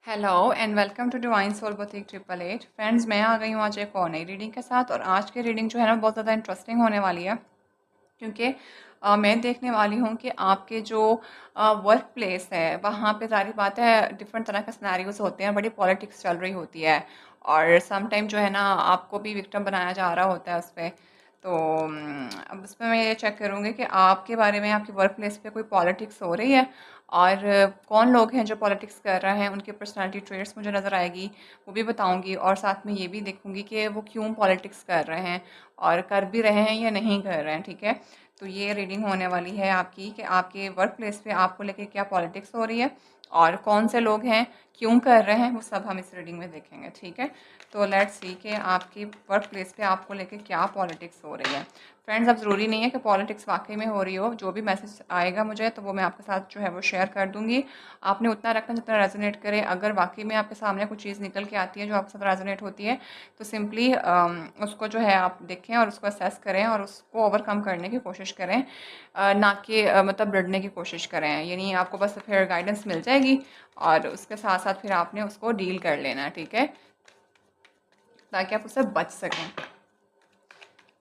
Hello and welcome to divine soul boutique 888 friends, मैं आ गई हूँ आज एक और नई रीडिंग के साथ। और आज की रीडिंग जो है ना बहुत ज़्यादा इंटरेस्टिंग होने वाली है, क्योंकि मैं देखने वाली हूँ कि आपके जो वर्क प्लेस है वहाँ पे सारी बात है, डिफरेंट तरह के सिनेरियोज होते हैं, बड़ी पॉलिटिक्स चल रही होती है। और सम टाइम जो है ना आपको भी विक्टिम बनाया जा रहा होता है उस पर। तो अब उसमें मैं ये चेक करूँगी कि आपके बारे में आपकी वर्क प्लेस पे कोई पॉलिटिक्स हो रही है, और कौन लोग हैं जो पॉलिटिक्स कर रहे हैं, उनकी पर्सनालिटी ट्रेट्स मुझे नज़र आएगी, वो भी बताऊंगी। और साथ में ये भी देखूंगी कि वो क्यों पॉलिटिक्स कर रहे हैं, और कर भी रहे हैं या नहीं कर रहे हैं। ठीक है, तो ये रीडिंग होने वाली है आपकी कि आपके वर्क प्लेस पे आपको लेके क्या पॉलिटिक्स हो रही है, और कौन से लोग हैं, क्यों कर रहे हैं, वो सब हम इस रीडिंग में देखेंगे। ठीक है, तो लेट्स सी कि आपकी वर्क प्लेस पे आपको लेके क्या पॉलिटिक्स हो रही है। फ्रेंड्स, अब ज़रूरी नहीं है कि पॉलिटिक्स वाकई में हो रही हो, जो भी मैसेज आएगा मुझे तो वो मैं आपके साथ जो है वो शेयर कर दूँगी। आपने उतना रखना जितना रेजोनेट करे। अगर वाकई में आपके सामने कुछ चीज़ निकल के आती है जो आपके साथ रेजोनेट होती है, तो सिंपली उसको जो है आप देखें और उसको असेस करें और उसको ओवरकम करने की कोशिश करें, ना कि मतलब लड़ने की कोशिश करें। यानी आपको बस फिर गाइडेंस मिल जाएगी और उसके साथ साथ फिर आपने उसको डील कर लेना है। ठीक है, ताकि आप उससे बच सकें।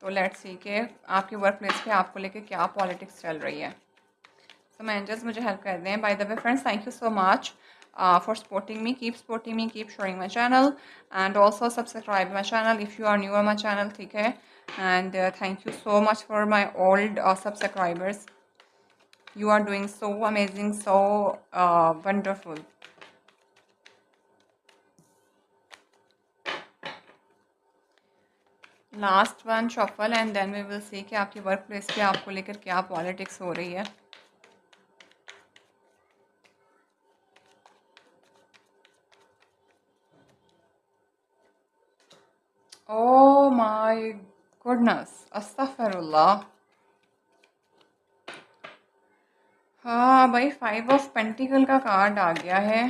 तो लेट्स सी के आपके वर्क प्लेस पे आपको लेके क्या पॉलिटिक्स चल रही है। तो मैनेजर्स मुझे हेल्प कर दें। By the way friends, thank you so much for supporting me, keep supporting me, keep showing my channel, and also subscribe my channel if you are new on my channel. ठीक है, and thank you so much for my old subscribers. You are doing so amazing, so wonderful. Last one shuffle and then we will see कि आपकी work place पे आपको लेकर क्या politics हो रही है। ओ माय गुडनेस, अस्तगफिरुल्लाह। हाँ भाई, 5 ऑफ पेंटिकल का कार्ड आ गया है।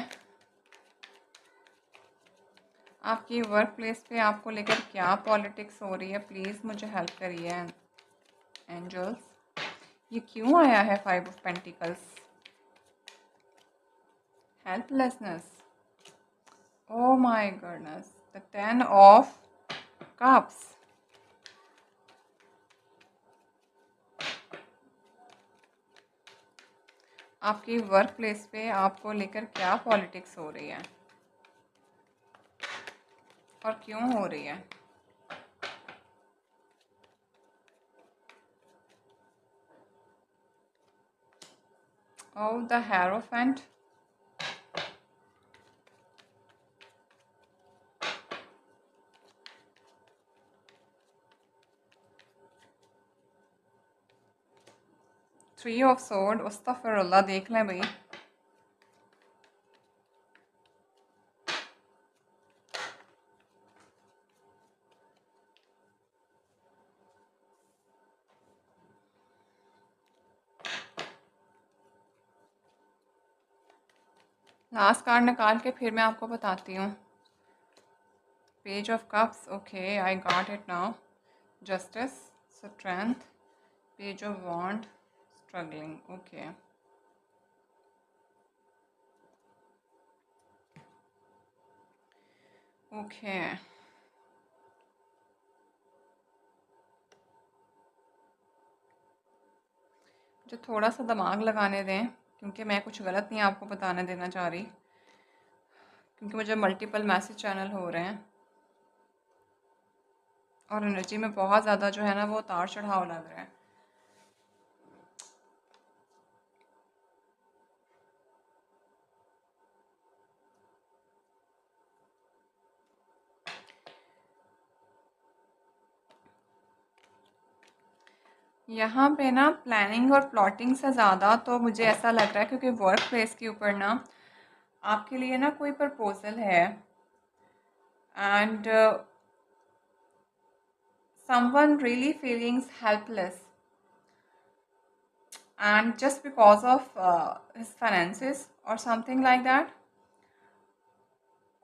आपकी वर्क प्लेस पे आपको लेकर क्या पॉलिटिक्स हो रही है, प्लीज़ मुझे हेल्प करिए एंजल्स। ये क्यों आया है 5 of pentacles? Helplessness. Oh my goodness, the 10 of cups. आपकी वर्क प्लेस पे आपको लेकर क्या पॉलिटिक्स हो रही है और क्यों हो रही है? Oh, the Hierophant. Three of Sword. अस्तगफिरुल्लाह, देख लें भाई। लास्ट कार्ड निकाल के फिर मैं आपको बताती हूँ। Page of cups, okay, I got it now. Justice, strength, page of wand, struggling, okay. Okay, मुझे थोड़ा सा दिमाग लगाने दें, क्योंकि मैं कुछ गलत नहीं आपको बताने देना चाह रही, क्योंकि मुझे मल्टीपल मैसेज चैनल हो रहे हैं और एनर्जी में बहुत ज़्यादा जो है ना वो उतार चढ़ाव लग रहा है। यहाँ पे ना प्लानिंग और प्लॉटिंग से ज़्यादा तो मुझे ऐसा लग रहा है, क्योंकि वर्क प्लेस के ऊपर ना आपके लिए ना कोई प्रपोजल है, and someone really feelings helpless, and just because of his finances और समथिंग लाइक दैट।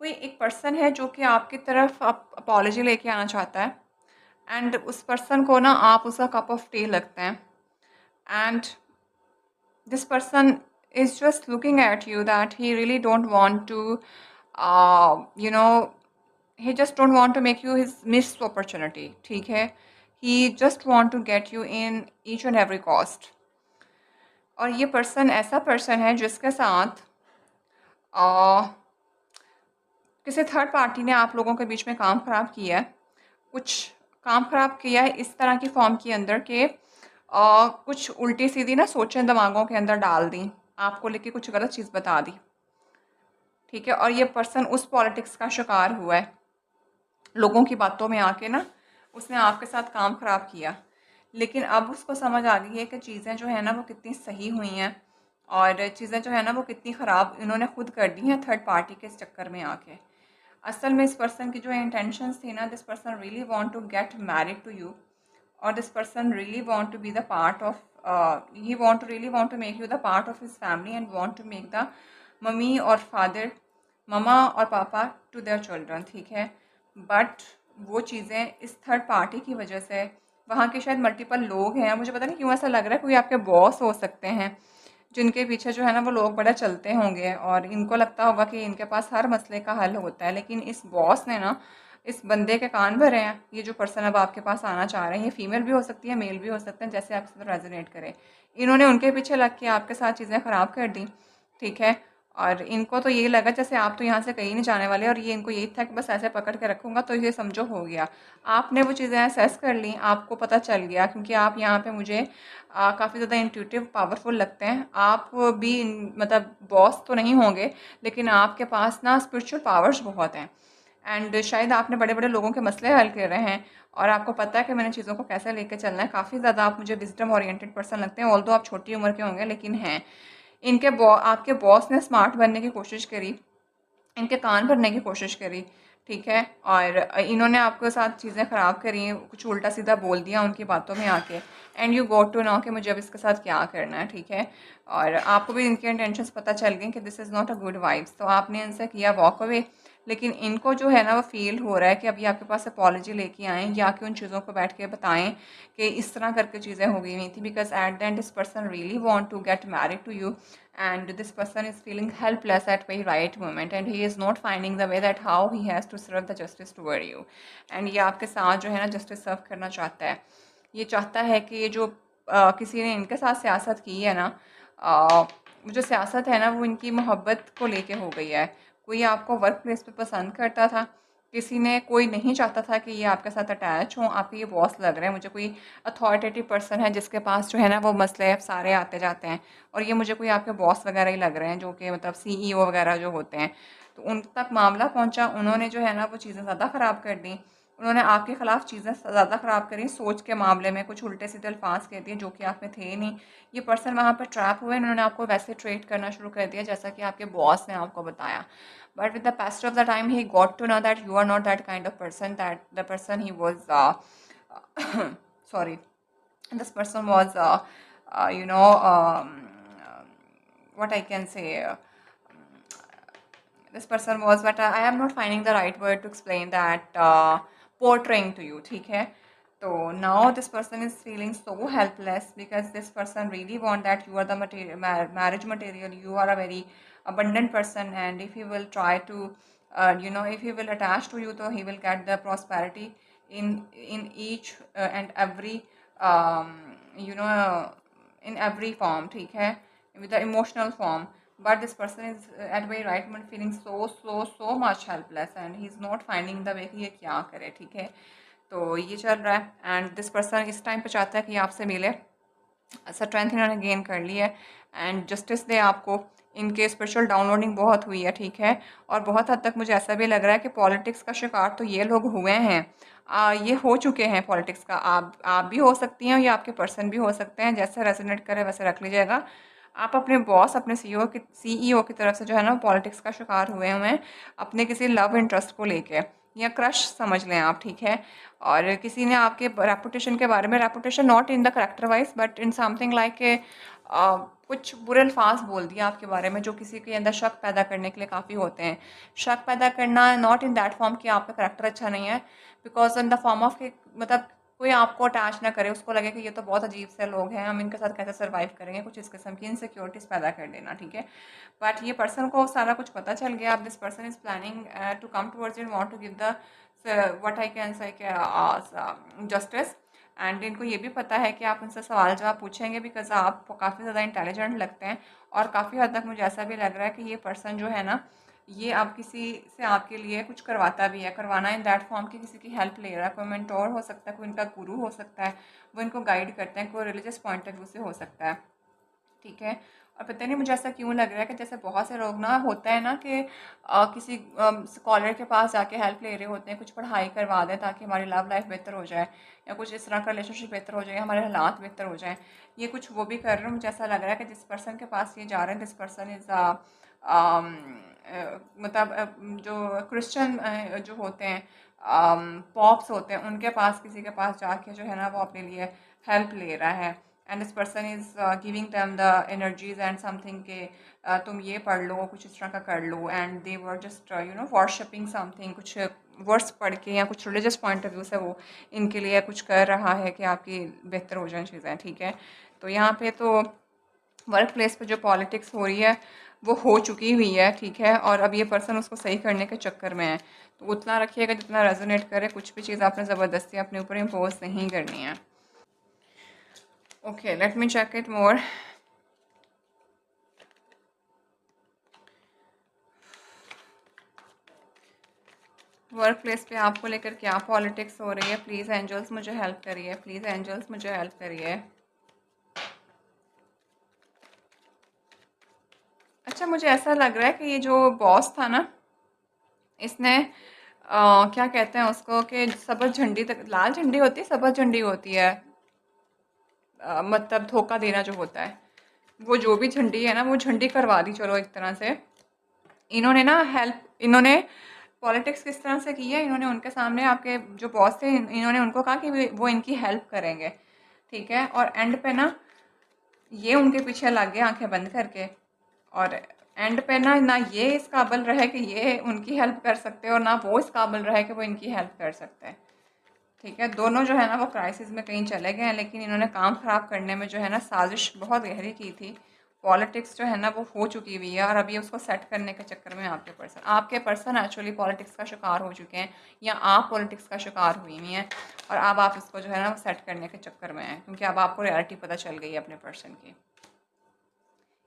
कोई एक पर्सन है जो कि आपकी तरफ अपॉलॉजी लेके आना चाहता है, एंड उस पर्सन को ना आप उसका कप ऑफ टी लगते हैं, and this person is just looking at you that he really don't want to you know he just don't want to make you his missed opportunity, ठीक है, he just want to get you in each and every cost। और ये person ऐसा person है जिसके साथ आ, किसी third party ने आप लोगों के बीच में काम ख़राब किया है, कुछ काम ख़राब किया है इस तरह की फॉर्म के अंदर के कुछ उल्टी सीधी ना सोचें दिमागों के अंदर डाल दी, आपको लेके कुछ गलत चीज़ बता दी, ठीक है। और ये पर्सन उस पॉलिटिक्स का शिकार हुआ है, लोगों की बातों में आके ना उसने आपके साथ काम ख़राब किया, लेकिन अब उसको समझ आ गई है कि चीज़ें जो है ना वो कितनी सही हुई हैं और चीज़ें जो है ना वो कितनी ख़राब इन्होंने खुद कर दी हैं थर्ड पार्टी के इस चक्कर में आके। असल में इस पर्सन की जो इंटेंशंस थी ना, this person really want to get married to you, और this person really want to be the part of he want to really want to make you the part of his family and want to make the mummy और father, mama और papa to their children, ठीक है। But वो चीज़ें इस third party की वजह से, वहाँ के शायद मल्टीपल लोग हैं, मुझे पता नहीं क्यों ऐसा लग रहा है कोई आपके बॉस हो सकते हैं जिनके पीछे जो है ना वो लोग बड़ा चलते होंगे और इनको लगता होगा कि इनके पास हर मसले का हल होता है, लेकिन इस बॉस ने ना इस बंदे के कान भरे हैं। ये जो पर्सन अब आपके पास आना चाह रहे हैं, ये फीमेल भी हो सकती है, मेल भी हो सकते हैं, जैसे आपके साथ रेजोनेट करे। इन्होंने उनके पीछे लग के आपके साथ चीज़ें ख़राब कर दी, ठीक है। और इनको तो यही लगा जैसे आप तो यहाँ से कहीं नहीं जाने वाले, और ये इनको यही था कि बस ऐसे पकड़ के रखूँगा तो ये समझो हो गया। आपने वो चीज़ें असेस कर ली, आपको पता चल गया, क्योंकि आप यहाँ पे मुझे काफ़ी ज़्यादा इंट्यूटिव पावरफुल लगते हैं। आप भी मतलब बॉस तो नहीं होंगे, लेकिन आपके पास ना स्पिरिचुअल पावर्स बहुत हैं, एंड शायद आपने बड़े बड़े लोगों के मसले हल कर रहे हैं और आपको पता है कि मैंने चीज़ों को कैसे लेकर चलना है। काफ़ी ज़्यादा आप मुझे विजडम ओरिएंटेड पर्सन लगते हैं, ऑल्दो आप छोटी उम्र के होंगे, लेकिन हैं। आपके बॉस ने स्मार्ट बनने की कोशिश करी, इनके कान भरने की कोशिश करी, ठीक है। और इन्होंने आपके साथ चीज़ें ख़राब करी, कुछ उल्टा सीधा बोल दिया उनकी बातों में आके, and you got to know कि मुझे अब इसके साथ क्या करना है, ठीक है। और आपको भी इनके इंटेंशंस पता चल गए कि this is not a good vibes, तो आपने इनसे किया वॉक अवे। लेकिन इनको जो है ना वो फील हो रहा है कि अभी आपके पास अपॉलॉजी लेके आएँ या कि उन चीज़ों को बैठ के बताएं कि इस तरह करके चीज़ें हो गई हुई थी, because at the end this person really want to get married to you and this person is feeling helpless at very right moment and he is not finding the way that how he has to serve the justice toward you, and ये आपके साथ जो है ना justice सर्व करना चाहता है। ये चाहता है कि ये जो किसी ने इनके साथ सियासत की है ना, वो जो सियासत है ना वो इनकी मोहब्बत को लेके हो गई है। कोई आपको वर्क प्लेस पे पसंद करता था, किसी ने, कोई नहीं चाहता था कि ये आपके साथ अटैच हों, आपके ये बॉस लग रहे हैं मुझे, कोई अथॉरिटेटिव पर्सन है जिसके पास जो है ना वो मसले सारे आते जाते हैं, और ये मुझे कोई आपके बॉस वगैरह ही लग रहे हैं जो कि मतलब सीईओ वगैरह जो होते हैं। तो उन तक मामला पहुंचा, उन्होंने जो है ना वो चीज़ें ज़्यादा ख़राब कर दी, उन्होंने आपके ख़िलाफ़ चीज़ें ज़्यादा ख़राब करी, सोच के मामले में कुछ उल्टे सीधे अल्फाज कह दिए जो कि आप में थे नहीं। ये पर्सन वहाँ पर ट्रैप हुए, उन्होंने आपको वैसे ट्रीट करना शुरू कर दिया जैसा कि आपके बॉस ने आपको बताया। But with the passage of the time, he got to know that you are not that kind of person. That the person he was, sorry, this person was, you know, what I can say. This person was, but I am not finding the right word to explain that, portraying to you, ठीक है। So now this person is feeling so helpless because this person really want that you are the material, marriage material, you are a very abundant person, and if he will try to, if he will attach to you, so he will get the prosperity in each and every, um, you know in every form, ठीक है, with the emotional form। But this person is at very right moment feeling so much helpless and he is not finding the way कि ये क्या करे, ठीक है। तो ये चल रहा है, एंड दिस पर्सन इस टाइम पे चाहता है कि आपसे मिले, स्ट्रेंथ इन्होंने गेन कर ली है एंड जस्टिस दे आपको। इनके स्पिरिचुअल डाउनलोडिंग बहुत हुई है, ठीक है। और बहुत हद तक मुझे ऐसा भी लग रहा है कि पॉलिटिक्स का शिकार तो ये लोग हुए हैं, ये हो चुके हैं पॉलिटिक्स का। आप भी हो सकती हैं, या आपके पर्सन भी हो सकते हैं, जैसे रेजोनेट करे वैसे रख लीजिएगा। आप अपने बॉस, अपने सीईओ की तरफ से जो है ना पॉलिटिक्स का शिकार हुए हैं अपने किसी लव इंटरेस्ट को लेके, या क्रश समझ लें आप, ठीक है। और किसी ने आपके रेपुटेशन के बारे में, reputation not in the character wise but in something like a, कुछ बुरे अल्फाज बोल दिया आपके बारे में जो किसी के अंदर शक पैदा करने के लिए काफ़ी होते हैं। शक पैदा करना नॉट इन दैट फॉर्म कि आपका करेक्टर अच्छा नहीं है, because in the form of मतलब कोई आपको अटैच ना करे, उसको लगे कि ये तो बहुत अजीब से लोग हैं, हम इनके साथ कैसे सर्वाइव करेंगे, कुछ इस किस्म की इनसिक्योरिटीज़ पैदा कर देना, ठीक है। बट ये पर्सन को सारा कुछ पता चल गया, अब this person is planning to come towards you, want to give the what I can say justice. And इनको ये भी पता है कि आप उनसे सवाल जवाब पूछेंगे, बिकॉज आप काफ़ी ज़्यादा इंटेलिजेंट लगते हैं, और काफ़ी हद तक मुझे ऐसा भी लग रहा है कि ये पर्सन जो है ना, ये अब किसी से आपके लिए कुछ करवाता भी है, करवाना इन दैट फॉर्म कि किसी की हेल्प ले रहा है, कोई मेंटोर हो सकता है, कोई इनका गुरु हो सकता है, वो इनको गाइड करते हैं, कोई रिलीजियस पॉइंट ऑफ व्यू से हो सकता है, ठीक है। और पता नहीं मुझे ऐसा क्यों लग रहा है कि जैसे बहुत से लोग ना, होता है ना कि किसी स्कॉलर के पास जाके हेल्प ले रहे होते हैं, कुछ पढ़ाई करवा दें ताकि हमारी लव लाइफ बेहतर हो जाए, या कुछ इस तरह का रिलेशनशिप बेहतर हो जाए, या हमारे हालात बेहतर हो जाए, ये कुछ वो भी कर रहे हैं। मुझे ऐसा लग रहा है कि जिस पर्सन के पास ये जा रहे हैं, दिस पर्सन इज़ मतलब जो क्रिश्चियन जो होते हैं, पॉप्स होते हैं, उनके पास, किसी के पास जाके जो है ना वो अपने लिए हेल्प ले रहा है, and this person is giving them the energies and something के तुम ये पढ़ लो, कुछ इस तरह का कर लो, and they were just worshipping something, कुछ वर्ड्स पढ़ के या कुछ रिलीजियस पॉइंट ऑफ व्यू से वो इनके लिए कुछ कर रहा है कि आपकी बेहतर हो जाए चीज़ें, ठीक है। तो यहाँ पे तो वर्क प्लेस पे जो पॉलिटिक्स हो रही है वो हो चुकी हुई है, ठीक है, और अब ये पर्सन उसको सही करने के चक्कर में है। तो उतना रखिएगा जितना रेजोनेट करे, कुछ भी चीज़ आपने ज़बरदस्ती अपने ऊपर इम्पोज नहीं करनी है। Okay, let me check it more. Work place पे आपको लेकर क्या पॉलिटिक्स हो रही है, प्लीज़ एंजल्स मुझे हेल्प करिए, प्लीज़ एंजल्स मुझे हेल्प करिए। अच्छा, मुझे ऐसा लग रहा है कि ये जो बॉस था ना, इसने क्या कहते हैं उसको, कि सब्ज़ झंडी तक, लाल झंडी होती है, सब्ज़ झंडी होती है, मतलब धोखा देना जो होता है, वो जो भी झंडी है ना, वो झंडी करवा दी चलो एक तरह से। इन्होंने ना हेल्प, इन्होंने पॉलिटिक्स किस तरह से की है, इन्होंने उनके सामने, आपके जो बॉस थे, इन्होंने उनको कहा कि वो इनकी हेल्प करेंगे, ठीक है, और एंड पे ना ये उनके पीछे लग गए आंखें बंद करके, और एंड पे ना ये इस काबिल रहे कि ये उनकी हेल्प कर सकते हैं, और ना वो इस काबिल रहे कि वो इनकी हेल्प कर सकते हैं, ठीक है। दोनों जो है ना वो क्राइसिस में कहीं चले गए हैं, लेकिन इन्होंने काम ख़राब करने में जो है ना साजिश बहुत गहरी की थी। पॉलिटिक्स जो है ना वो हो चुकी हुई है, और अभी उसको सेट करने के चक्कर में आपके पर्सन एक्चुअली पॉलिटिक्स का शिकार हो चुके हैं, या आप पॉलिटिक्स का शिकार हुई हुई हैं, और अब आप इसको जो है ना वो सेट करने के चक्कर में हैं, क्योंकि अब आपको रियलिटी पता चल गई है अपने पर्सन की।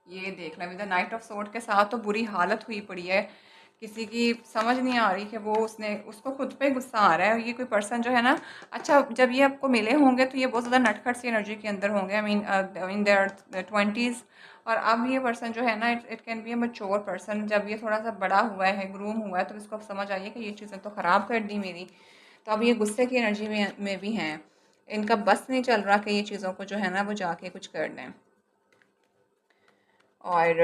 ये देख लें, with the night of sword के साथ तो बुरी हालत हुई पड़ी है, किसी की समझ नहीं आ रही कि वो, उसने, उसको खुद पे गुस्सा आ रहा है, ये कोई पर्सन जो है ना, अच्छा जब ये आपको मिले होंगे तो ये बहुत ज़्यादा नटखट सी एनर्जी के अंदर होंगे, I mean in their 20s, और अब ये पर्सन जो है ना, it can be a mature person, जब ये थोड़ा सा बड़ा हुआ है, ग्रूम हुआ है, तो इसको अब समझ आइए कि ये चीज़ें तो ख़राब कर दी मेरी, तो अब ये गुस्से की एनर्जी में भी हैं, इनका बस नहीं चल रहा कि ये चीज़ों को जो है ना वो जाके कुछ कर दें। और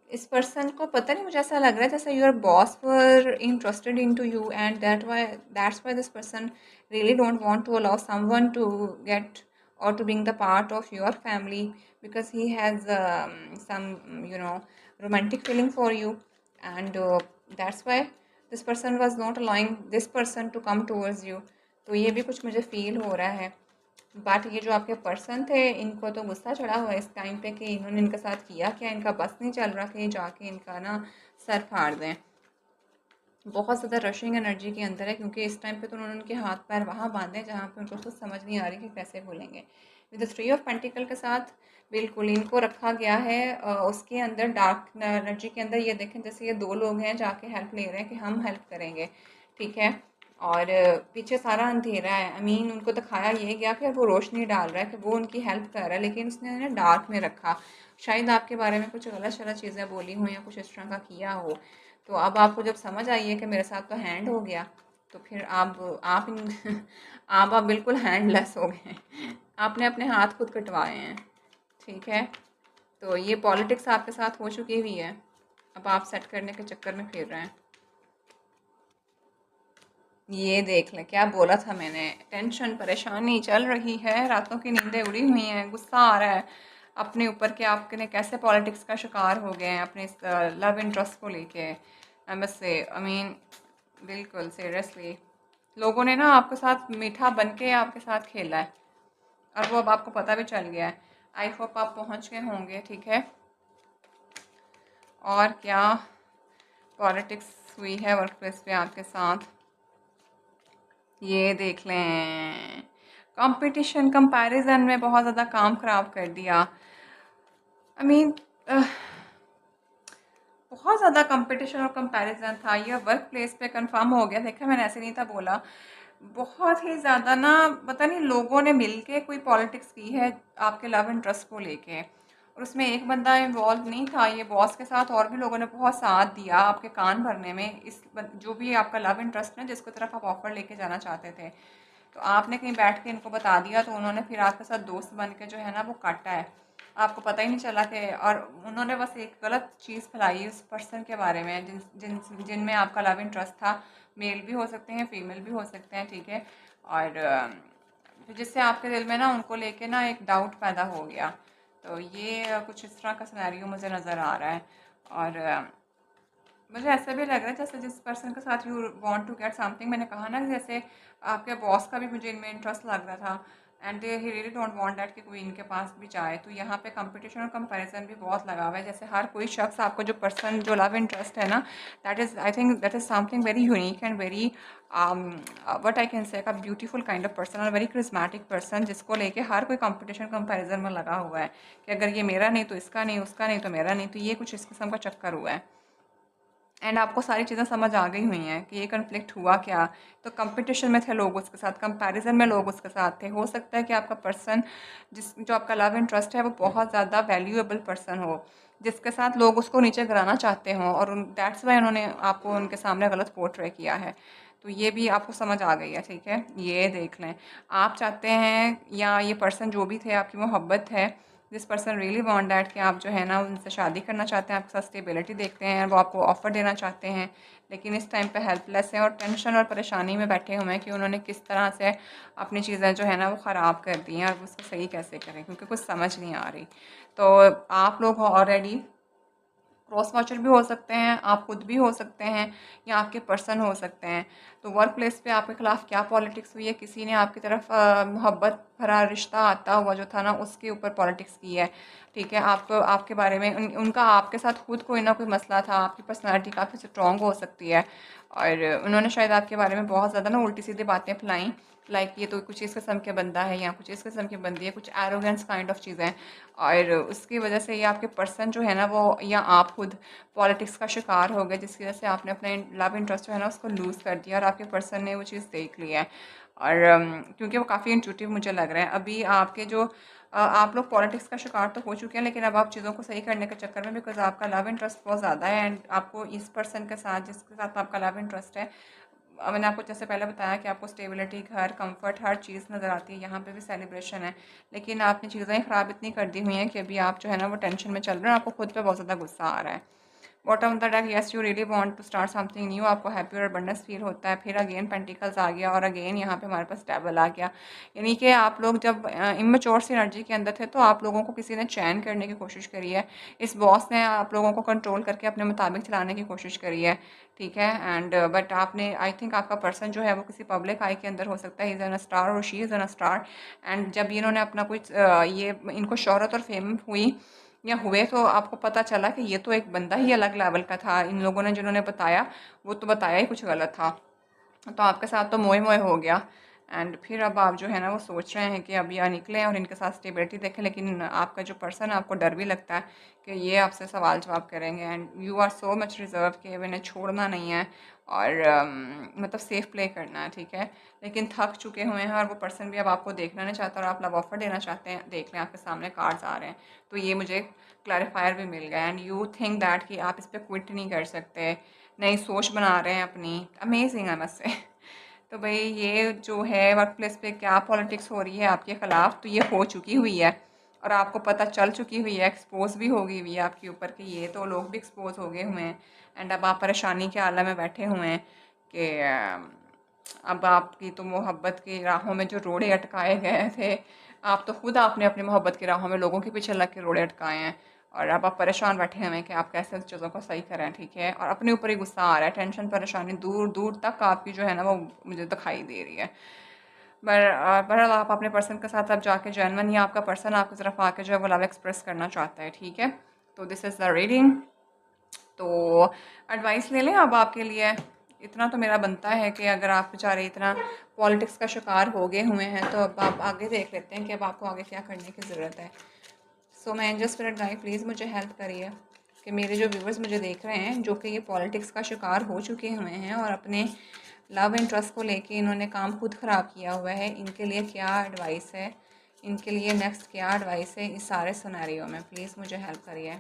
इस पर्सन को पता नहीं, मुझे ऐसा लग रहा है जैसे your boss were interested in to you, and that's why this person really don't want to allow someone to get or to being the part of your family, because he has some romantic feeling for you, and that's why this person was not allowing this person to come towards you। तो ये भी कुछ मुझे feel हो रहा है, but ये जो आपके पर्सन थे, इनको तो गुस्सा चढ़ा हुआ है इस टाइम पे कि इन्होंने इनके साथ किया क्या, इनका बस नहीं चल रहा कि जाके इनका ना सर फाड़ दें। बहुत ज़्यादा रशिंग एनर्जी के अंदर है, क्योंकि इस टाइम पे तो उन्होंने उनके हाथ पैर वहाँ बांधे जहाँ पे उनको खुद समझ नहीं आ रही कि कैसे बोलेंगे। With the three of pentacle के साथ बिल्कुल इनको रखा गया है उसके अंदर, डार्क एनर्जी के अंदर। ये देखें जैसे ये दो लोग हैं जाके हेल्प ले रहे हैं कि हम हेल्प करेंगे, ठीक है, और पीछे सारा अंधेरा है। आई मीन उनको दिखाया ये गया कि वो रोशनी डाल रहा है, कि वो उनकी हेल्प कर रहा है, लेकिन उसने उन्हें डार्क में रखा। शायद आपके बारे में कुछ गलत शलत चीज़ें बोली हों या कुछ इस तरह का किया हो। तो अब आपको जब समझ आई है कि मेरे साथ तो हैंड हो गया, तो फिर आप इन आप बिल्कुल हैंडलेस हो गए, आपने अपने हाथ खुद कटवाए हैं, ठीक है। तो ये पॉलिटिक्स आपके साथ हो चुकी हुई है, अब आप सेट करने के चक्कर में फिर रहे हैं। ये देख लें, क्या बोला था मैंने, टेंशन परेशानी चल रही है, रातों की नींदें उड़ी हुई हैं, गुस्सा आ रहा है अपने ऊपर कि आपने कैसे पॉलिटिक्स का शिकार हो गए हैं अपने लव इंटरेस्ट को लेके। I must say, I mean बिल्कुल सीरियसली, लोगों ने ना आपके साथ मीठा बन के आपके साथ खेला है, और वो अब आपको पता भी चल गया है। आई होप आप पहुंच गए होंगे, ठीक है। और क्या पॉलिटिक्स हुई है वर्क प्लेस पे आपके साथ, ये देख लें। कंपटीशन कंपैरिजन में बहुत ज़्यादा काम ख़राब कर दिया। आई मीन बहुत ज़्यादा कंपटीशन और कंपैरिजन था, ये वर्क प्लेस पे कंफर्म हो गया। देखा, मैंने ऐसे नहीं था बोला। बहुत ही ज़्यादा ना, पता नहीं लोगों ने मिलके कोई पॉलिटिक्स की है आपके लव इंटरेस्ट को लेके, और उसमें एक बंदा इन्वॉल्व नहीं था। ये बॉस के साथ और भी लोगों ने बहुत साथ दिया आपके कान भरने में। जो भी आपका लव इंटरेस्ट है, जिसको तरफ आप ऑफर लेके जाना चाहते थे, तो आपने कहीं बैठ के इनको बता दिया, तो उन्होंने फिर आपके साथ दोस्त बन के जो है ना वो काटा है। आपको पता ही नहीं चला कि, और उन्होंने बस एक गलत चीज़ फैलाई उस पर्सन के बारे में जिन जिन जिनमें आपका लव इंटरेस्ट था। मेल भी हो सकते हैं, फीमेल भी हो सकते हैं, ठीक है। और फिर जिससे आपके दिल में ना उनको लेके ना एक डाउट पैदा हो गया। तो ये कुछ इस तरह का सिनेरियो मुझे नज़र आ रहा है। और मुझे ऐसा भी लग रहा है जैसे जिस पर्सन के साथ you want to get something, मैंने कहा ना कि जैसे आपके बॉस का भी मुझे इनमें इंटरेस्ट लग रहा था, and they he really don't want that कि कोई इनके पास भी जाए। तो यहाँ पे कंपटीशन और कंपैरिजन भी बहुत लगा हुआ है। जैसे हर कोई शख्स आपको जो पर्सन जो लव इंटरेस्ट है ना, that is, I think that is something very unique and very what I can से a beautiful kind of person और वेरी क्रिस्मेटिक पर्सन, जिसको लेके हर कोई कंपटीशन कंपैरिजन में लगा हुआ है कि अगर ये मेरा नहीं तो इसका नहीं, उसका नहीं तो मेरा नहीं। तो ये कुछ इस किस्म का चक्कर हुआ है। एंड आपको सारी चीज़ें समझ आ गई हुई हैं कि ये कन्फ्लिक्ट हुआ क्या। तो कंपटीशन में थे लोग उसके साथ, कंपैरिजन में लोग उसके साथ थे। हो सकता है कि आपका पर्सन जो आपका लव इंटरेस्ट है वो बहुत ज़्यादा वैल्यूएबल पर्सन हो, जिसके साथ लोग उसको नीचे गिराना चाहते हों, और दैट्स वाई उन्होंने आपको उनके सामने गलत पोर्ट्रे किया है। तो ये भी आपको समझ आ गई है, ठीक है। ये देख लें, आप चाहते हैं या ये पर्सन जो भी थे आपकी मोहब्बत है, this person really want that कि आप जो है ना उनसे शादी करना चाहते हैं, आपके साथ स्टेबिलिटी देखते हैं, वो आपको ऑफ़र देना चाहते हैं, लेकिन इस टाइम पे हेल्पलेस हैं और टेंशन और परेशानी में बैठे हुए हैं कि उन्होंने किस तरह से अपनी चीज़ें जो है ना वो ख़राब कर दी हैं, और उसको सही कैसे करें, क्योंकि कुछ समझ नहीं आ रही। तो आप लोग ऑलरेडी क्रॉस वॉचर भी हो सकते हैं, आप खुद भी हो सकते हैं, या आपके पर्सन हो सकते हैं। तो वर्क प्लेस पे आपके खिलाफ क्या पॉलिटिक्स हुई है, किसी ने आपकी तरफ मोहब्बत भरा रिश्ता आता हुआ जो था ना उसके ऊपर पॉलिटिक्स की है, ठीक है। आपको आपके बारे में उनका आपके साथ खुद कोई ना कोई मसला था, आपकी पर्सनैलिटी काफ़ी स्ट्रॉन्ग हो सकती है, और उन्होंने शायद आपके बारे में बहुत ज़्यादा ना उल्टी सीधी बातें फैलाई, लाइक ये तो कुछ इस किस्म के बंदा है या कुछ इस किस्म की बंदी है, कुछ एरोगेंस काइंड ऑफ चीज़ें। और उसकी वजह से ये आपके पर्सन जो है ना वो, या आप खुद पॉलिटिक्स का शिकार हो गए, जिसकी वजह से आपने अपने लव इंटरेस्ट जो है ना उसको लूज़ कर दिया, और आपके पर्सन ने वो चीज़ देख ली है। और क्योंकि वो काफ़ी इंट्यूटिव मुझे लग रहा है। अभी आपके जो आप लोग पॉलिटिक्स का शिकार तो हो चुके हैं, लेकिन अब आप चीज़ों को सही करने के चक्कर में, बिकॉज आपका लव इंटरेस्ट बहुत ज़्यादा है, एंड आपको इस पर्सन के साथ जिसके साथ आपका लव इंटरेस्ट है, मैंने आपको जैसे पहले बताया कि आपको स्टेबिलिटी, घर, कंफर्ट, हर चीज़ नज़र आती है। यहाँ पे भी सेलिब्रेशन है, लेकिन आपने चीज़ें ख़राब इतनी कर दी हुई हैं कि अभी आप जो है ना वो टेंशन में चल रहे हैं, आपको खुद पे बहुत ज़्यादा गुस्सा आ रहा है। Bottom of the deck, yes you really want to start something new, आपको हैप्पी और अबंडेंस फील होता है। फिर अगेन पेंटिकल्स आ गया, और अगेन यहाँ पे हमारे पास डेविल आ गया। यानी कि आप लोग जब इमेच्योर सी एनर्जी के अंदर थे, तो आप लोगों को किसी ने चैन करने की कोशिश करी है। इस बॉस ने आप लोगों को कंट्रोल करके अपने मुताबिक चलाने की कोशिश करी है, ठीक है। एंड बट आपने, आई थिंक आपका पर्सन जो है वो किसी पब्लिक आई के अंदर हो सकता है, ही इज़ एन स्टार और she is an star. And जब इन्होंने अपना कुछ ये इनको शोहरत और फेम हुई या हुए, तो आपको पता चला कि ये तो एक बंदा ही अलग लेवल का था। इन लोगों ने जिन्होंने बताया वो तो बताया ही कुछ गलत था, तो आपके साथ तो मोए मोए हो गया। एंड फिर अब आप जो है ना वो सोच रहे हैं कि अब या निकलें और इनके साथ स्टेबिलिटी देखें, लेकिन आपका जो पर्सन है आपको डर भी लगता है कि ये आपसे सवाल जवाब करेंगे, and you are so much reserve कि इन्हें छोड़ना नहीं है, और मतलब सेफ प्ले करना है, ठीक है। लेकिन थक चुके हुए हैं, और वो पर्सन भी अब आपको देखना नहीं चाहता, और आप लव ऑफर देना चाहते हैं। देख लें, आपके सामने कार्ड्स आ रहे हैं, तो ये मुझे क्लैरिफायर भी मिल गया। एंड यू थिंक दैट कि आप इस पर क्विट नहीं कर सकते, नई सोच बना रहे हैं अपनी। अमेजिंग है मत से। तो भाई ये जो है वर्क प्लेस पे क्या पॉलिटिक्स हो रही है आपके ख़िलाफ़, तो ये हो चुकी हुई है, और आपको पता चल चुकी हुई है, एक्सपोज भी हो गई हुई है आपके ऊपर कि ये तो लोग भी एक्सपोज हो गए हुए हैं। एंड अब आप परेशानी के आलम में बैठे हुए हैं कि अब आपकी तो मोहब्बत की राहों में जो रोड़े अटकाए गए थे, आप तो खुद आपने अपनी मोहब्बत की राहों में लोगों के पीछे लग के रोड़े अटकाए हैं, और अब आप परेशान बैठे हुए हैं कि आप कैसे चीज़ों को सही करें, ठीक है, और अपने ऊपर ही गुस्सा आ रहा है, टेंशन परेशानी दूर दूर तक आपकी जो है ना वो मुझे दिखाई दे रही है। बहरहाल आप अपने पर्सन के साथ अब जाके जेन्युइन या आपका पर्सन आपकी तरफ आके जो है वो लव एक्सप्रेस करना चाहता है, ठीक है। तो दिस इज़ द रीडिंग। तो एडवाइस ले लें अब आपके लिए। इतना तो मेरा बनता है कि अगर आप बेचारे इतना पॉलिटिक्स का शिकार हो गए हुए हैं तो अब आप आगे देख लेते हैं कि अब आपको आगे क्या करने की ज़रूरत है। सो मैं एंजल स्पिरिट गाइड प्लीज़ मुझे हेल्प करिए कि मेरे जो व्यूवर्स मुझे देख रहे हैं जो कि ये पॉलिटिक्स का शिकार हो चुके हुए हैं और अपने लव इंटरेस्ट को लेके इन्होंने काम खुद ख़राब किया हुआ है, इनके लिए क्या एडवाइस है, इनके लिए नेक्स्ट क्या एडवाइस है इस सारे सिनेरियो में, प्लीज़ मुझे हेल्प करिए।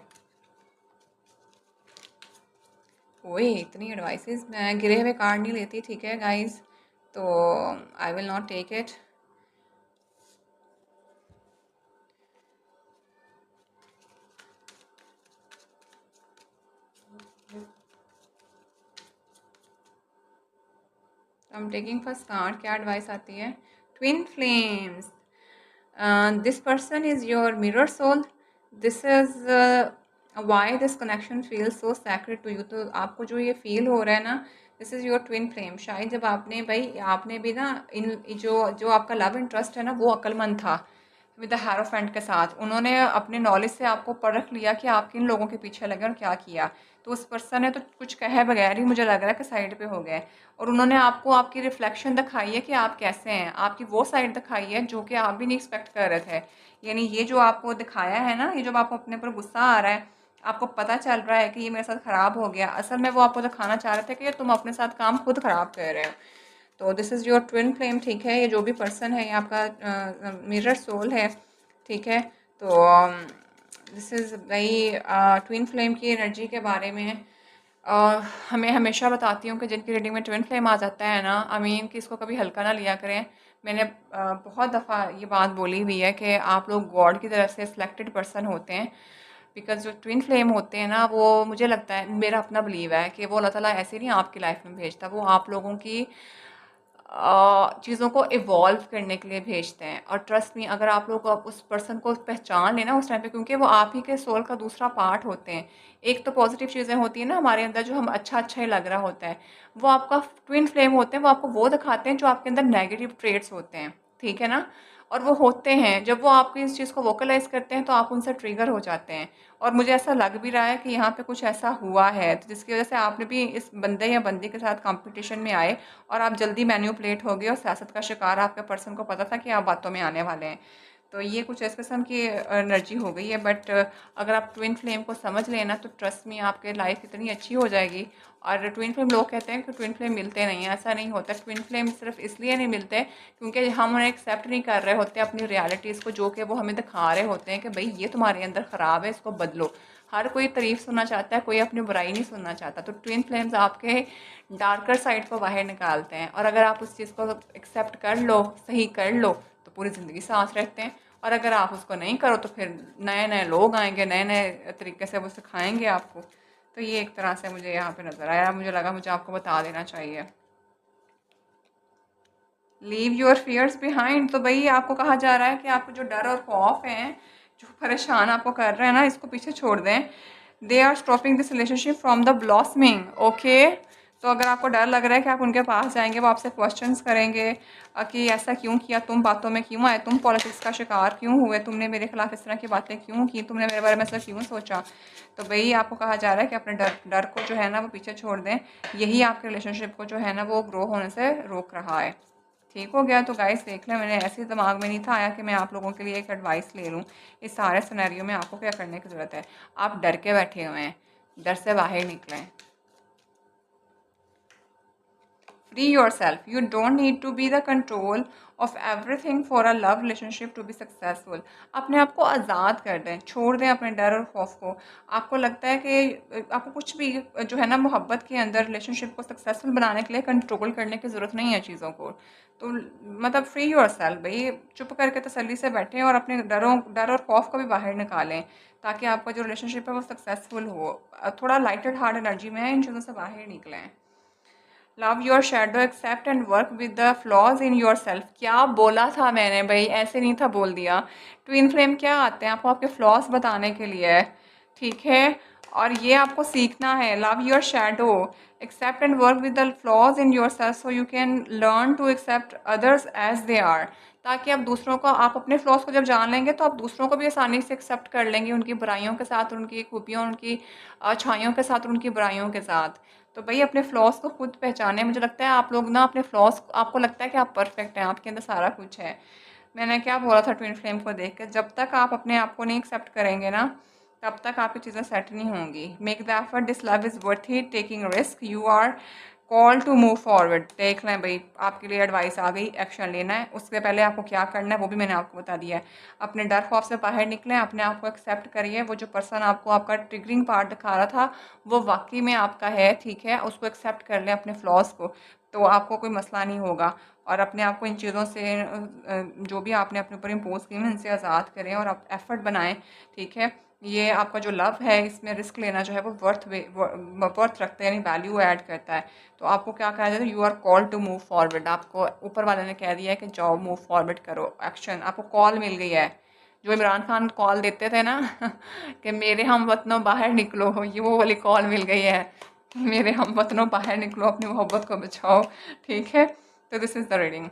ओए इतनी एडवाइसेस मैं गिरे हुए कार्ड नहीं लेती, ठीक है गाइस, तो I will not take it. I am taking first card, क्या एडवाइस आती है? Twin flames, this person is your mirror soul, this is why this connection feel so sacred to you. तो आपको जो ये फील हो रहा है ना, this is your twin flame. शायद जब आपने भाई आपने भी ना इन जो जो आपका लव इंटरेस्ट है ना वो अक्लमंद था विद द हेरोफेंट के साथ, उन्होंने अपने नॉलेज से आपको परख लिया कि आप किन लोगों के पीछे लगे और क्या किया। तो उस पर्सन ने तो कुछ कहे बगैर ही मुझे लग रहा है कि साइड पे हो गए और उन्होंने आपको आपकी रिफ्लेक्शन दिखाई है कि आप कैसे हैं, आपकी वो साइड दिखाई है जो कि आप भी नहीं एक्सपेक्ट कर रहे थे। यानी ये जो आपको दिखाया है ना, ये जब आपको अपने पर गुस्सा आ रहा है, आपको पता चल रहा है कि ये मेरे साथ ख़राब हो गया, असल में वो आपको दिखाना चाह रहे थे कि तुम अपने साथ काम खुद ख़राब कर रहे हो। तो this is your twin flame, ठीक है। ये जो भी पर्सन है ये आपका मिरर सोल है, ठीक है। तो दिस इज़ वही ट्विन फ्लेम की एनर्जी के बारे में हमें हमेशा बताती हूँ कि जिनकी रीडिंग में ट्विन फ्लेम आ जाता है ना, आई मीन कि इसको कभी हल्का ना लिया करें। मैंने बहुत दफ़ा ये बात बोली हुई है कि आप लोग गॉड की तरफ से सिलेक्टेड पर्सन होते हैं, बिकॉज जो ट्विन फ्लेम होते हैं ना वो मुझे लगता है, मेरा अपना बिलीव है कि वो अल्लाह ताला ऐसे नहीं आपकी लाइफ में भेजता, वो आप लोगों की चीज़ों को इवॉल्व करने के लिए भेजते हैं। और ट्रस्ट मी, अगर आप लोग उस पर्सन को पहचान लेना उस टाइम पे, क्योंकि वो आप ही के सोल का दूसरा पार्ट होते हैं। एक तो पॉजिटिव चीज़ें होती हैं ना हमारे अंदर जो हम अच्छा अच्छा ही लग रहा होता है, वो आपका ट्विन फ्लेम होते हैं, वो आपको वो दिखाते हैं जो आपके अंदर नेगेटिव ट्रेट्स होते हैं, ठीक है ना। और वो होते हैं जब वो आपकी इस चीज़ को वोकलाइज करते हैं तो आप उनसे ट्रिगर हो जाते हैं। और मुझे ऐसा लग भी रहा है कि यहाँ पे कुछ ऐसा हुआ है तो जिसकी वजह से आपने भी इस बंदे या बंदी के साथ कंपटीशन में आए और आप जल्दी मैन्युपुलेट हो गए और सियासत का शिकार आपके पर्सन को पता था कि आप बातों में आने वाले हैं। तो ये कुछ इस किस्म की एनर्जी हो गई है। बट अगर आप ट्विन फ्लेम को समझ लेना तो ट्रस्ट में आपके लाइफ इतनी अच्छी हो जाएगी। और ट्विन फ्लेम, लोग कहते हैं कि ट्विन फ्लेम मिलते नहीं हैं, ऐसा नहीं होता। ट्विन फ्लेम सिर्फ इसलिए नहीं मिलते क्योंकि हम उन्हें एक्सेप्ट नहीं कर रहे होते अपनी रियलिटीज़ को, जो कि वो हमें दिखा रहे होते हैं कि भाई ये तुम्हारे अंदर ख़राब है, इसको बदलो। हर कोई तारीफ सुनना चाहता है, कोई अपनी बुराई नहीं सुनना चाहता। तो ट्विन फ्लेम्स आपके डार्कर साइड को बाहर निकालते हैं और अगर आप उस चीज़ को एक्सेप्ट कर लो, सही कर लो, तो पूरी ज़िंदगी सांस रहते हैं। और अगर आप उसको नहीं करो तो फिर नए नए लोग आएंगे, नए नए तरीके से वो सिखाएंगे आपको। तो ये एक तरह से मुझे यहाँ पे नज़र आया, मुझे लगा मुझे आपको बता देना चाहिए। लीव योर फियर्स बिहाइंड, तो भाई आपको कहा जा रहा है कि आपको जो डर और खौफ हैं, जो परेशान आपको कर रहे हैं ना, इसको पीछे छोड़ दें। They are stopping this relationship from the blossoming, okay. तो अगर आपको डर लग रहा है कि आप उनके पास जाएंगे, वो आपसे क्वेश्चंस करेंगे कि ऐसा क्यों किया, तुम बातों में क्यों आए, तुम पॉलिटिक्स का शिकार क्यों हुए, तुमने मेरे खिलाफ इस तरह की बातें क्यों की, तुमने मेरे बारे में ऐसा क्यों सोचा। तो भाई आपको कहा जा रहा है कि अपने डर डर को जो है ना वो पीछे छोड़ दें। यही आपके रिलेशनशिप को जो है ना वो ग्रो होने से रोक रहा है। ठीक हो गया? तो गाइस देख लें, मैंने ऐसे दिमाग में नहीं था आया कि मैं आप लोगों के लिए एक एडवाइस ले लूँ। इस सारे सिनेरियो में आपको क्या करने की ज़रूरत है? आप डर के बैठे हुए हैं, डर से बाहर निकलें। Free yourself. You don't need to be the control of everything for a love relationship to be successful. अपने आप को आज़ाद कर दें, छोड़ दें अपने डर और खौफ को। आपको लगता है कि आपको कुछ भी जो है ना मोहब्बत के अंदर रिलेशनशिप को सक्सेसफुल बनाने के लिए कंट्रोल करने की ज़रूरत नहीं है चीज़ों को। तो मतलब फ्री योर सेल्फ, भाई चुप करके तसल्ली से बैठें और अपने डर और खौफ को भी बाहर निकालें, ताकि आपका जो रिलेशनशिप है वो सक्सेसफुल हो। थोड़ा लाइटेड हार्ट एनर्जी में इन चीज़ों से बाहर निकलें। Love your shadow, accept and work with the flaws in yourself. क्या बोला था मैंने भाई, ऐसे नहीं था बोल दिया। ट्विन फ्लेम क्या आते हैं आपको आपके फ्लॉज बताने के लिए। ठीक है? और ये आपको सीखना है, love your shadow, accept and work with the flaws in yourself so you can learn to accept others as they are. ताकि आप दूसरों को, आप अपने फ्लॉज़ को जब जान लेंगे तो आप दूसरों को भी आसानी से एक्सेप्ट कर लेंगे, उनकी बुराइयों के साथ और उनकी खूबियों, उनकी अच्छाइयों के साथ और उनकी बुराइयों के साथ। तो भई अपने फ्लॉज़ को खुद पहचानें। मुझे लगता है आप लोग ना अपने फ्लॉज़, आपको लगता है कि आप परफेक्ट हैं, आपके अंदर सारा कुछ है। मैंने क्या बोला था ट्विन फ्लेम को देख के, जब तक आप अपने आप को नहीं एक्सेप्ट करेंगे ना, तब तक आपकी चीज़ें सेट नहीं होंगी। Make the effort, this love is worth it, taking risk, you are call to move forward. देख लें भाई, आपके लिए एडवाइस आ गई, एक्शन लेना है। उससे पहले आपको क्या करना है वो भी मैंने आपको बता दिया है। अपने डर खौफ से बाहर निकलें, अपने आप को एक्सेप्ट करिए। वो जो पर्सन आपको आपका ट्रिगरिंग पार्ट दिखा रहा था, वो वाकई में आपका है, ठीक है? उसको एक्सेप्ट कर लें, अपने फ्लॉज को, तो आपको कोई मसला नहीं होगा। और अपने आप को इन चीज़ों से जो भी आपने अपने ऊपर इम्पोज की हैं, इनसे आज़ाद करें और आप एफर्ट बनाएं, ठीक है? ये आपका जो लव है, इसमें रिस्क लेना जो है वो वर्थ रखता है, यानी वैल्यू ऐड करता है। तो आपको क्या कहा जाता है, you are call to move forward. आपको ऊपर वाले ने कह दिया है कि जाओ मूव फॉरवर्ड करो, एक्शन, आपको कॉल मिल गई है। जो इमरान खान कॉल देते थे ना कि मेरे हम वतनों बाहर निकलो, ये वो वाली कॉल मिल गई है। मेरे हम वतनों बाहर निकलो, अपनी मोहब्बत को बचाओ, ठीक है? तो दिस इज़ द रीडिंग।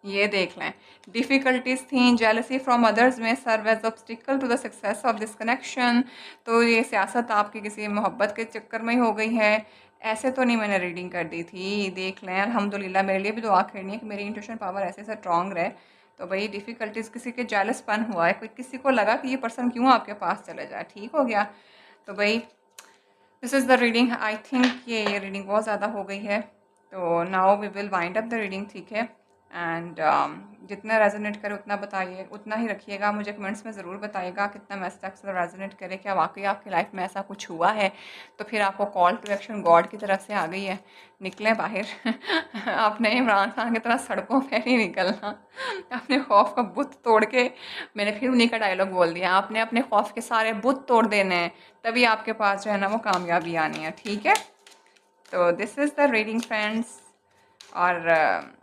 ये देख लें, डिफ़िकल्टीज थी, jealousy from others may serve as obstacle to the success of this connection. तो ये सियासत आपकी किसी मोहब्बत के चक्कर में ही हो गई है। ऐसे तो नहीं मैंने रीडिंग कर दी थी। देख लें, अल्हम्दुलिल्लाह मेरे लिए भी दुआ करनी है कि मेरी इंट्यूशन पावर ऐसे स्ट्रॉन्ग रहे। तो भाई डिफ़िकल्टीज, किसी के जेलसपन हुआ है, कोई किसी को लगा कि ये पर्सन क्यों आपके पास चले जाए, ठीक हो गया। तो भाई this is the reading. I think ये रीडिंग बहुत ज़्यादा हो गई है, तो now we will wind up the reading, ठीक है? एंड जितना रेजोनेट करे उतना बताइए, उतना ही रखिएगा। मुझे कमेंट्स में ज़रूर बताइएगा कितना मैसेज से रेजोनेट करे, क्या वाकई आपकी लाइफ में ऐसा कुछ हुआ है। तो फिर आपको कॉल टू एक्शन गॉड की तरफ से आ गई है, निकलें बाहर। आपने इमरान खान की तरह सड़कों पर नहीं निकलना। अपने खौफ का बुत तोड़ के, मैंने फिर उन्हीं का डायलॉग बोल दिया, आपने अपने खौफ के सारे बुत तोड़ देने हैं, तभी आपके पास जो है ना वो कामयाबी आनी है, ठीक है? तो this is the reading friends. और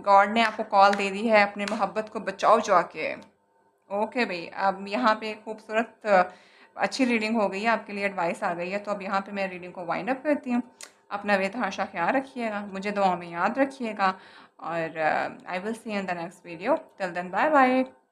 गॉड ने आपको कॉल दे दी है, अपनी मोहब्बत को बचाओ जाके। ओके भाई, अब यहाँ पे खूबसूरत अच्छी रीडिंग हो गई है, आपके लिए एडवाइस आ गई है। तो अब यहाँ पे मैं रीडिंग को वाइंड अप करती हूँ। अपना बेतहाशा ख्याल रखिएगा, मुझे दुआ में याद रखिएगा, और I will see in the next video. Till then, bye bye.